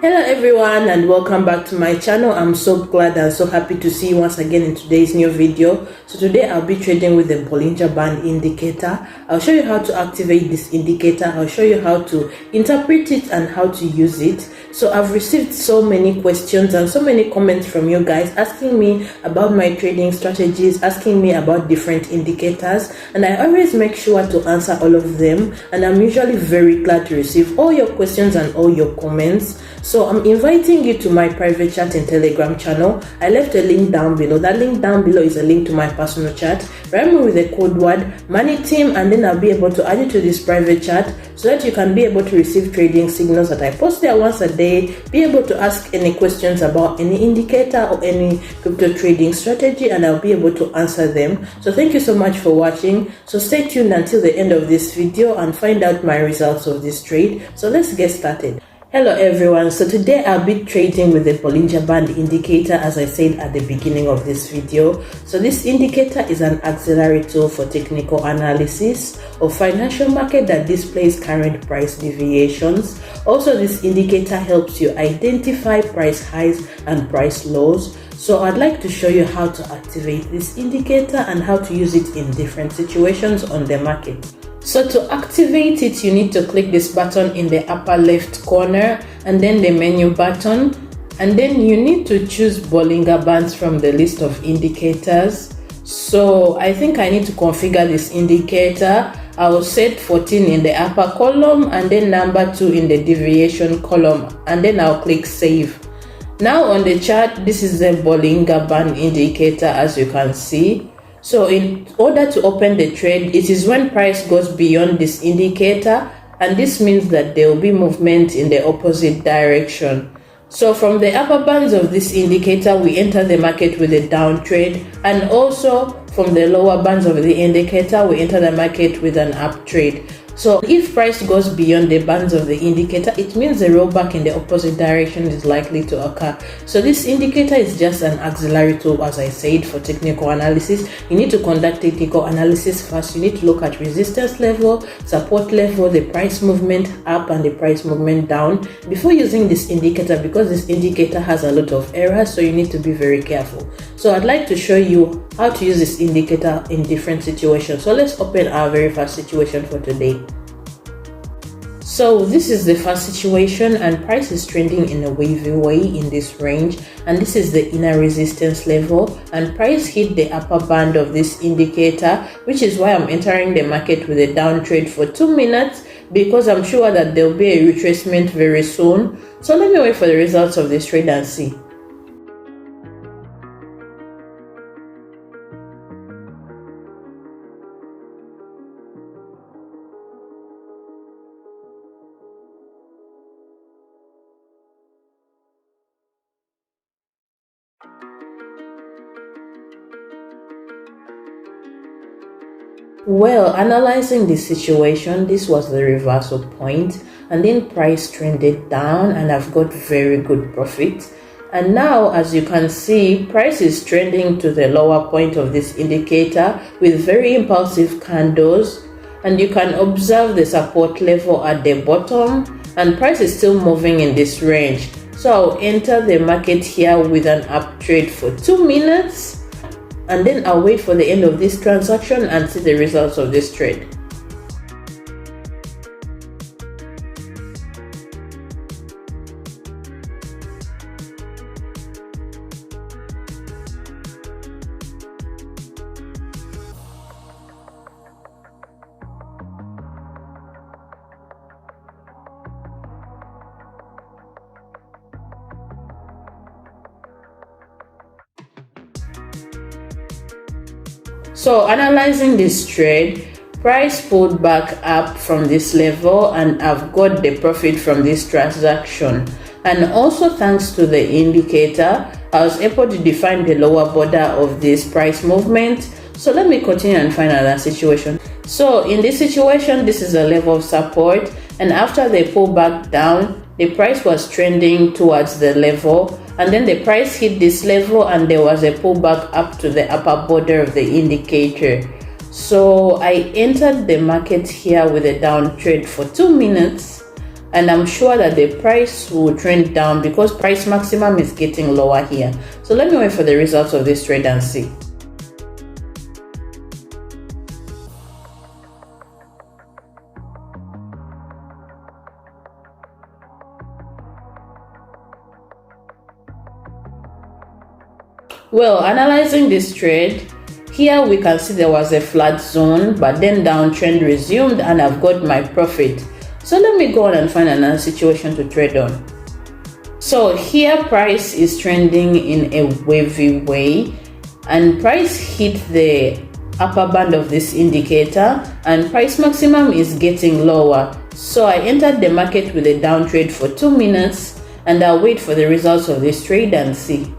Hello everyone and welcome back to my channel. I'm so glad and so happy to see you once again in today's new video. So today I'll be trading with the Bollinger Band indicator. I'll show you how to activate this indicator. I'll show you how to interpret it and how to use it. So I've received so many questions and so many comments from you guys asking me about my trading strategies, asking me about different indicators, and I always make sure to answer all of them, and I'm usually very glad to receive all your questions and all your comments. So I'm inviting you to my private chat in Telegram channel. I left a link down below. That link down below is a link to my personal chat. Write me with the code word MoneyTeam, and then I'll be able to add you to this private chat so that you can be able to receive trading signals that I post there once a day, be able to ask any questions about any indicator or any crypto trading strategy, and I'll be able to answer them. So thank you so much for watching. So stay tuned until the end of this video and find out my results of this trade. So let's get started. Hello everyone, so today I'll be trading with the Bollinger Band indicator, as I said at the beginning of this video. So this indicator is an auxiliary tool for technical analysis of financial market that displays current price deviations. Also, this indicator helps you identify price highs and price lows. So I'd like to show you how to activate this indicator and how to use it in different situations on the market. So to activate it, you need to click this button in the upper left corner and then the menu button, and then you need to choose Bollinger Bands from the list of indicators. So I think I need to configure this indicator. I will set 14 in the upper column and then number 2 in the deviation column, and then I'll click save. Now on the chart, this is the Bollinger Band indicator, as you can see. So in order to open the trade, it is when price goes beyond this indicator, and this means that there will be movement in the opposite direction. So from the upper bands of this indicator, we enter the market with a down trade, and also from the lower bands of the indicator, we enter the market with an up trade. So if price goes beyond the bands of the indicator, it means the rollback in the opposite direction is likely to occur. So this indicator is just an auxiliary tool, as I said, for technical analysis. You need to conduct technical analysis first. You need to look at resistance level, support level, the price movement up and the price movement down before using this indicator, because this indicator has a lot of errors, so you need to be very careful. So I'd like to show you how to use this indicator in different situations. So let's open our very first situation for today. So this is the first situation, and price is trending in a wavy way in this range, and this is the inner resistance level, and price hit the upper band of this indicator, which is why I'm entering the market with a down trade for 2 minutes, because I'm sure that there will be a retracement very soon. So let me wait for the results of this trade and see. Well, analyzing this situation, this was the reversal point, and then price trended down and I've got very good profit. And now, as you can see, price is trending to the lower point of this indicator with very impulsive candles, and you can observe the support level at the bottom, and price is still moving in this range. So I'll enter the market here with an up trade for 2 minutes, and then I'll wait for the end of this transaction and see the results of this trade. So analyzing this trade, price pulled back up from this level, and I've got the profit from this transaction. And also thanks to the indicator, I was able to define the lower border of this price movement. So let me continue and find another situation. So in this situation, this is a level of support, and after they pull back down, the price was trending towards the level, and then the price hit this level and there was a pullback up to the upper border of the indicator. So I entered the market here with a down trade for 2 minutes, and I'm sure that the price will trend down because price maximum is getting lower here. So let me wait for the results of this trade and see. Well, analyzing this trade, here we can see there was a flat zone, but then downtrend resumed and I've got my profit. So let me go on and find another situation to trade on. So here price is trending in a wavy way, and price hit the upper band of this indicator and price maximum is getting lower. So I entered the market with a down trade for 2 minutes and I'll wait for the results of this trade and see.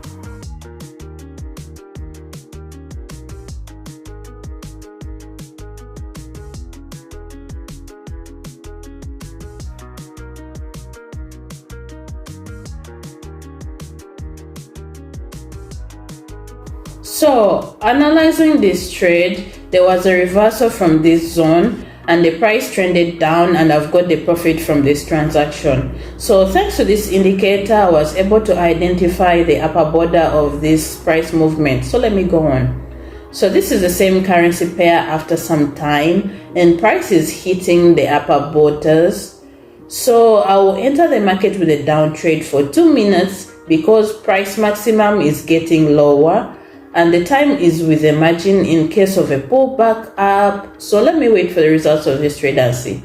So analyzing this trade, there was a reversal from this zone and the price trended down and I've got the profit from this transaction. So thanks to this indicator, I was able to identify the upper border of this price movement. So let me go on. So this is the same currency pair after some time and price is hitting the upper borders. So I will enter the market with a down trade for 2 minutes because price maximum is getting lower and the time is with a margin in case of a pullback up. So let me wait for the results of this trade and see.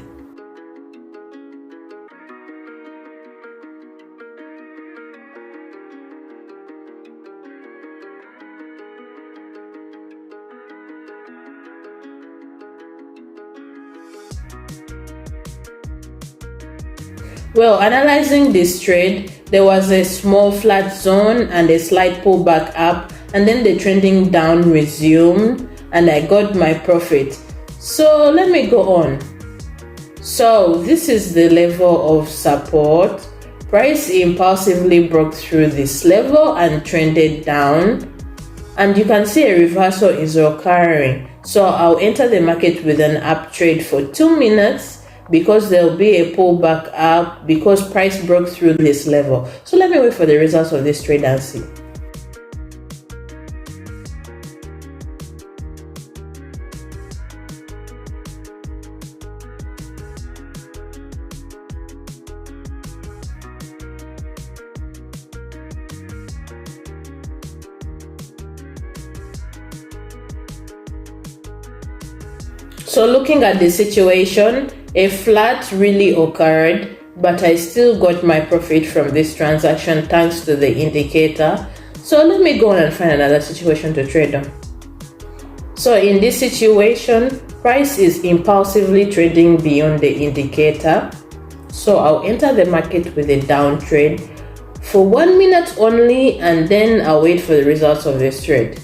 Well, analyzing this trade, there was a small flat zone and a slight pullback up, and then the trending down resumed and I got my profit. So let me go on. So this is the level of support. Price impulsively broke through this level and trended down, and you can see a reversal is occurring. So I'll enter the market with an up trade for 2 minutes because there'll be a pullback up because price broke through this level. So let me wait for the results of this trade and see. So looking at the situation, a flat really occurred, but I still got my profit from this transaction thanks to the indicator. So let me go on and find another situation to trade on. So in this situation, price is impulsively trading beyond the indicator. So I'll enter the market with a down trade for 1 minute only, and then I'll wait for the results of this trade.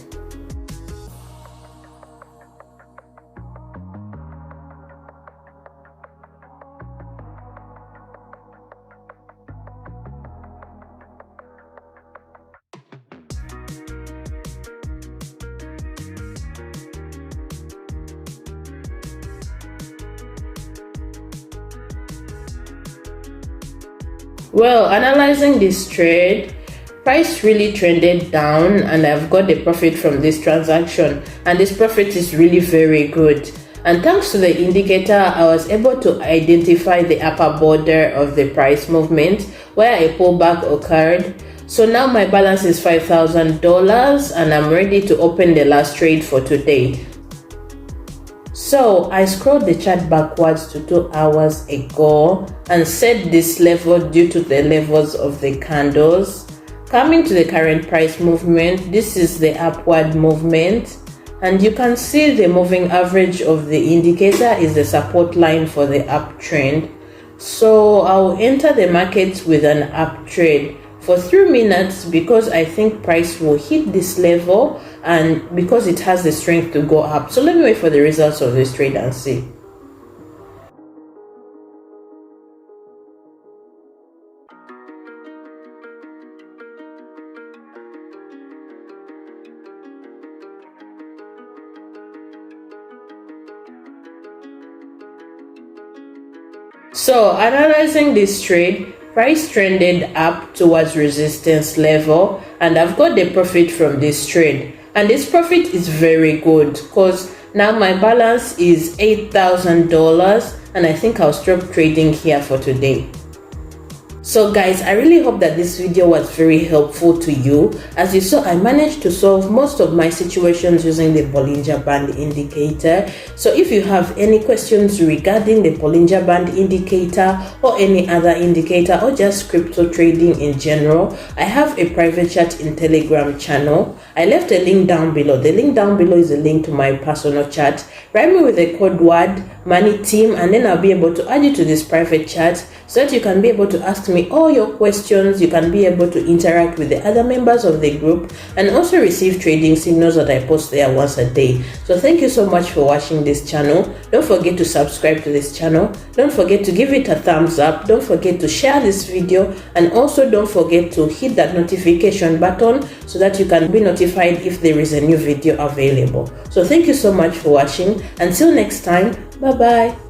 Well, analyzing this trade, price really trended down and I've got the profit from this transaction, and this profit is really very good. And thanks to the indicator, I was able to identify the upper border of the price movement where a pullback occurred. So now my balance is $5,000 and I'm ready to open the last trade for today. So I scrolled the chart backwards to 2 hours ago and set this level due to the levels of the candles. Coming to the current price movement, this is the upward movement, and you can see the moving average of the indicator is the support line for the uptrend. So I'll enter the market with an up trade for 3 minutes because I think price will hit this level and because it has the strength to go up. So let me wait for the results of this trade and see. So analyzing this trade, price trended up towards resistance level, and I've got the profit from this trade. And this profit is very good because now my balance is $8,000, and I think I'll stop trading here for today. So guys, I really hope that this video was very helpful to you. As you saw, I managed to solve most of my situations using the Bollinger Band indicator. So if you have any questions regarding the Bollinger Band indicator or any other indicator or just crypto trading in general, I have a private chat in Telegram channel. I left a link down below. The link down below is a link to my personal chat. Write me with a code word money team, and then I'll be able to add you to this private chat so that you can be able to ask me all your questions. You can be able to interact with the other members of the group and also receive trading signals that I post there once a day. So thank you so much for watching this channel. Don't forget to subscribe to this channel. Don't forget to give it a thumbs up. Don't forget to share this video, and also don't forget to hit that notification button so that you can be notified if there is a new video available. So thank you so much for watching. Until next time, bye bye.